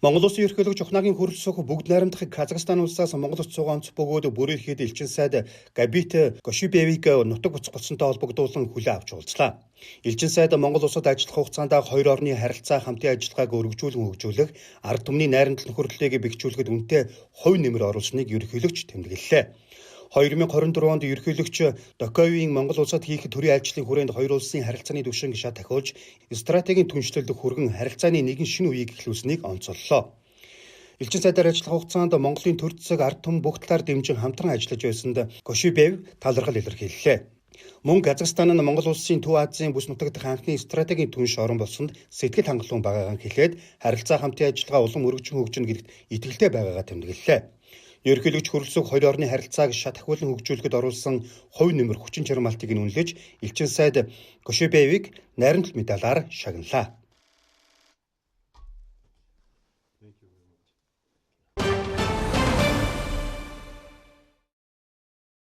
Монгол Улсын ерөнхийлөгч Ухнагийн хөрөлсөх бүгд найрамдахыг Казахстан улсаас Монгол Улс цугаан бөгөөд бүрийхэд элчин сайд Габит Кошубевиг нутаг буцгалцсантай холбогдуулан хүлээн авч уулзлаа. Элчин сайд Монгол Улсад ажиллах хугацаанд хоёр орны харилцаа хамтын ажиллагааг өргөжүүлэн хөгжүүлэх, ард түмний найрамдал нөхөрлөлийг бэхжүүлэхэд үнэтэй хувь нэмэр оруулсныг ерөнхийлөгч тэмдэглэлээ. 2024 онд ерөнхийлөгч Токаевын Монгол Улсад хийх төрийн айлчлалын хүрээнд хоёр улсын харилцааны түвшин шат тахиулж, стратегийн түншлэлд хүргэн харилцааны нэгэн шинэ үеийг эхлүүлсэнийг онцоллоо. Элчин сайдаар ажиллах хугацаанд Монголын төр засаг ард түмэн бүх талаар дэмжин хамтран ажиллаж байсанд Кошубев талархал илэрхийллээ. Мөн Казахстан нь Монгол Улсын Төв Азийн бүс нутаг дахь анхны стратегийн түнш орон болсонд сэтгэл хангалуун байгаагаа хэлээд харилцаа хамтын ажиллагаа улам өргөжин хөгжинэ гэдэгт итгэлтэй байгаагаа тэмдэглэлээ. Ерөнхийлөгч хөрөлсөг хоёр орны харилцааг шат ахиулан хөгжүүлэхэд оруулсан хувь нэмэр хүчин чармаалтыг нь үнэлж, элчин сайд Кошубевиг найрамдал медалаар шагналаа.